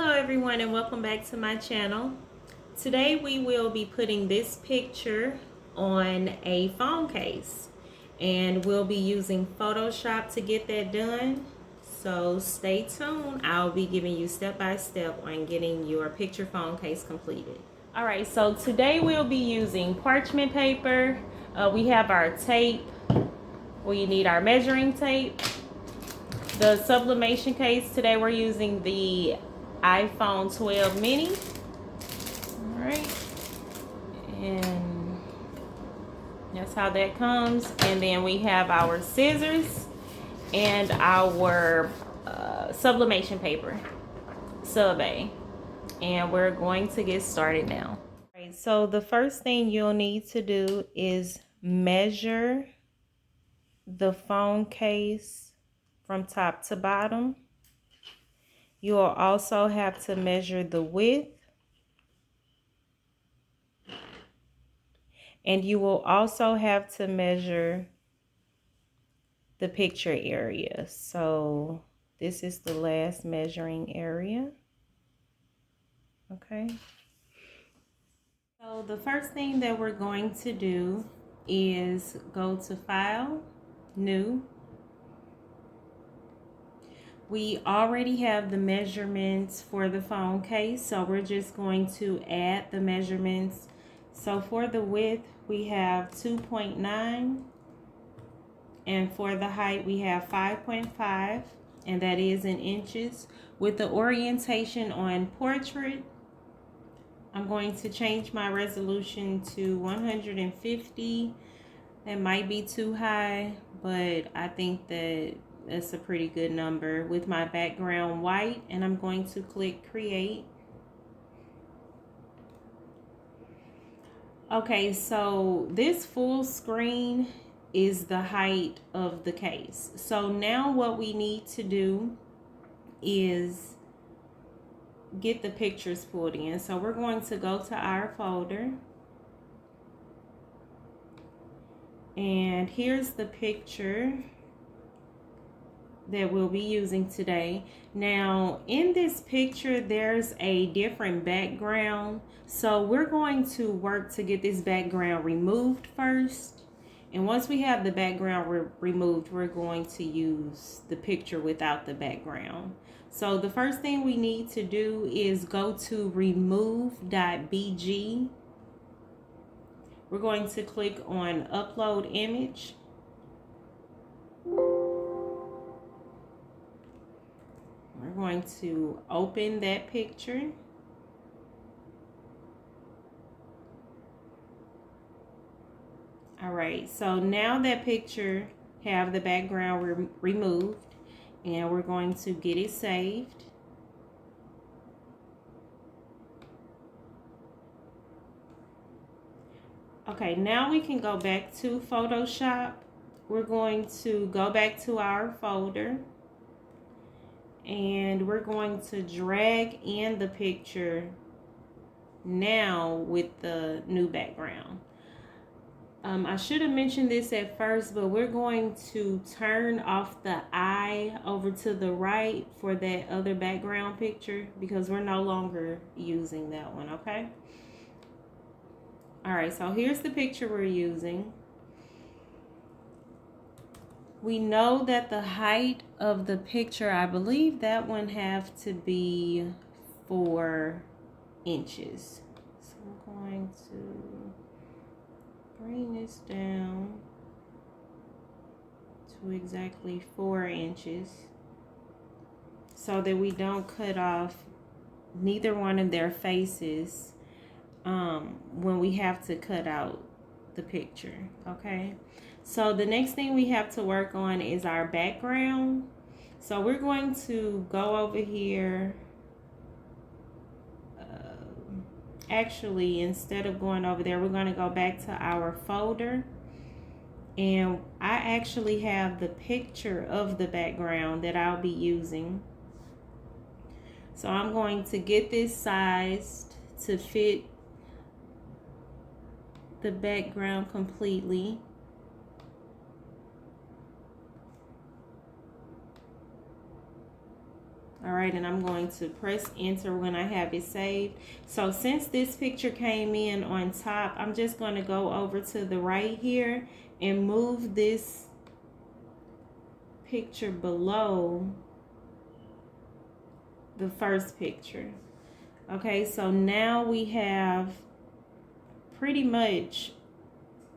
Hello everyone and welcome back to my channel. Today we will be putting this picture on a phone case and we'll be using Photoshop to get that done. So stay tuned. I'll be giving you step by step on getting your picture phone case completed. Alright, so today we'll be using parchment paper. We have our tape. We need our measuring tape. The sublimation case, today we're using the iPhone 12 mini. Alright, and that's how that comes. And then we have our scissors and our sublimation paper, sub A. And we're going to get started now. Alright, so the first thing you'll need to do is measure the phone case from top to bottom. You will also have to measure the width, and you will also have to measure the picture area. So this is the last measuring area. Okay. So the first thing that we're going to do is go to File, New. We already have the measurements for the phone case, so we're just going to add the measurements. So for the width, we have 2.9, and for the height, we have 5.5, and that is in inches. With the orientation on portrait, I'm going to change my resolution to 150. That might be too high, but I think that that's a pretty good number with my background white, and I'm going to click create. Okay, so this full screen is the height of the case. So now what we need to do is get the pictures pulled in. So we're going to go to our folder. And here's the picture that we'll be using today. Now in this picture there's a different background, so we're going to work to get this background removed first, and once we have the background removed, we're going to use the picture without the background. So the first thing we need to do is go to remove.bg. We're going to click on upload image. We're going to open that picture. All right, so now that picture have the background removed, and we're going to get it saved. Okay, now we can go back to Photoshop. We're going to go back to our folder, and we're going to drag in the picture now with the new background. I should have mentioned this at first, but we're going to turn off the eye over to the right for that other background picture because we're no longer using that one, okay? All right, so here's the picture we're using. We know that the height of the picture, I believe that one have to be 4 inches. So I'm going to bring this down to exactly 4 inches so that we don't cut off neither one of their faces when we have to cut out the picture, okay? So the next thing we have to work on is our background. So we're going to go over here. Actually, instead of going over there, we're going to go back to our folder. And I actually have the picture of the background that I'll be using. So I'm going to get this sized to fit the background completely. All right, and I'm going to press enter when I have it saved. So since this picture came in on top, I'm just going to go over to the right here and move this picture below the first picture. Okay, so now we have pretty much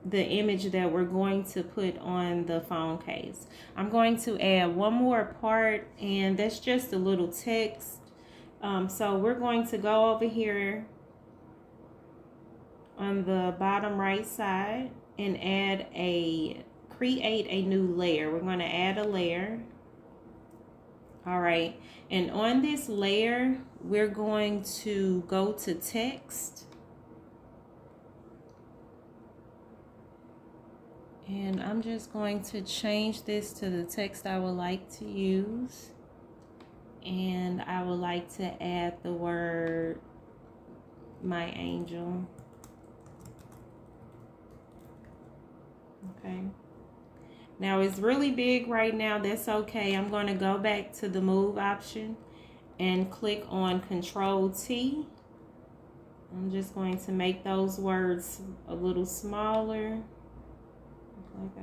the image that we're going to put on the phone case. I'm going to add one more part, and that's just a little text. So we're going to go over here on the bottom right side and create a new layer. We're going to add a layer. All right, and on this layer, we're going to go to text. And I'm just going to change this to the text I would like to use. And I would like to add the word my angel. Okay. Now it's really big right now. That's okay. I'm going to go back to the move option and click on Control T. I'm just going to make those words a little smaller. Okay.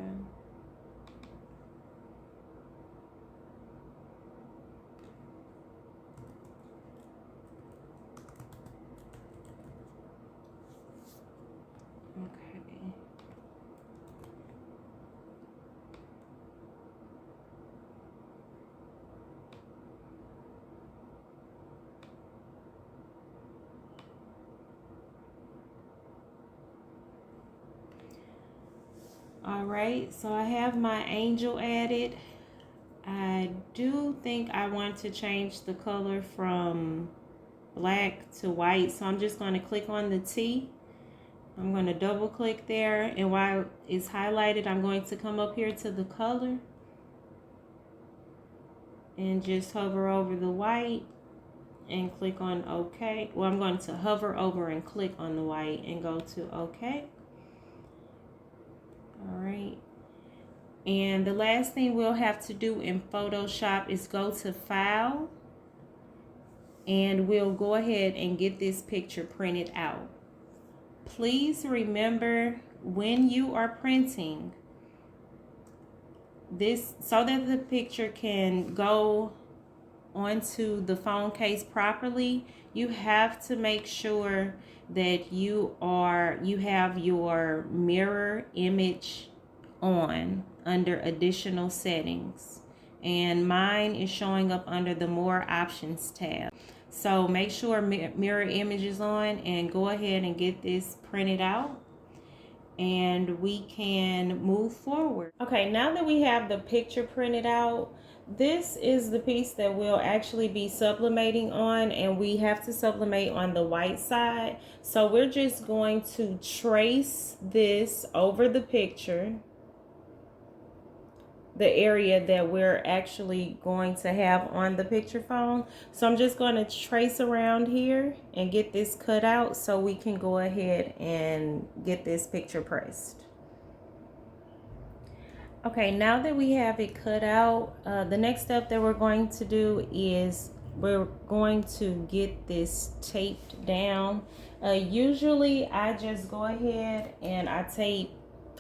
All right, so I have my angel added. I do think I want to change the color from black to white, so I'm just going to click on the T. I'm going to double click there, and while it's highlighted, I'm going to come up here to the color and just hover over the white and click on OK. Well, I'm going to hover over and click on the white and go to OK. All right. And the last thing we'll have to do in Photoshop is go to File, and we'll go ahead and get this picture printed out. Please remember, when you are printing this, so that the picture can go onto the phone case properly, you have to make sure that you have your mirror image on under additional settings, and mine is showing up under the more options tab. So make sure mirror image is on, and go ahead and get this printed out, and we can move forward. Okay, now that we have the picture printed out, this is the piece that we'll actually be sublimating on, and we have to sublimate on the white side. So we're just going to trace this over the picture, the area that we're actually going to have on the picture phone. So I'm just going to trace around here and get this cut out so we can go ahead and get this picture pressed. Okay, now that we have it cut out, the next step that we're going to do is we're going to get this taped down. Usually I just go ahead and I tape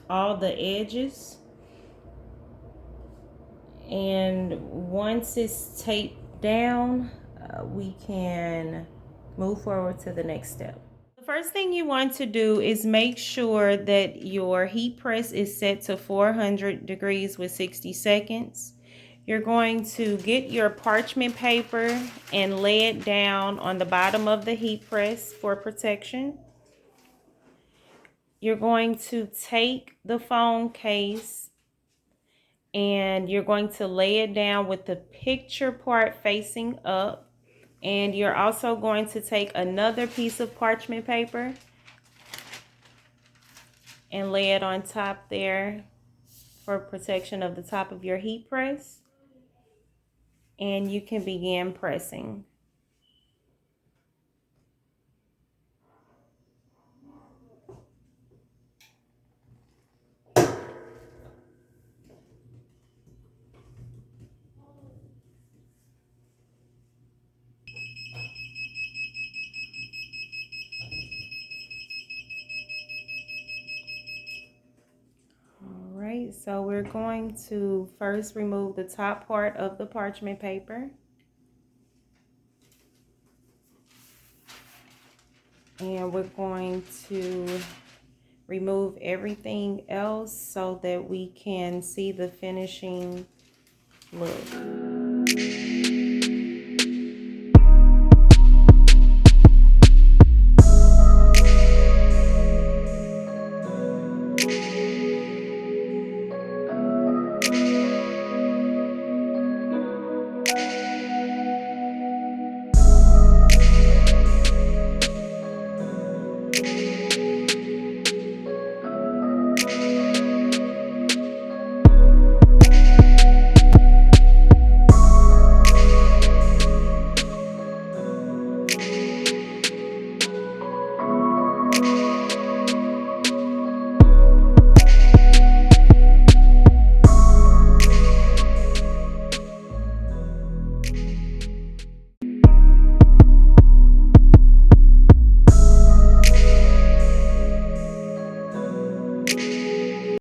all the edges. And once it's taped down, we can move forward to the next step. The first thing you want to do is make sure that your heat press is set to 400 degrees with 60 seconds. You're going to get your parchment paper and lay it down on the bottom of the heat press for protection. You're going to take the phone case and you're going to lay it down with the picture part facing up. And you're also going to take another piece of parchment paper and lay it on top there for protection of the top of your heat press. And you can begin pressing. So we're going to first remove the top part of the parchment paper. And we're going to remove everything else so that we can see the finishing look.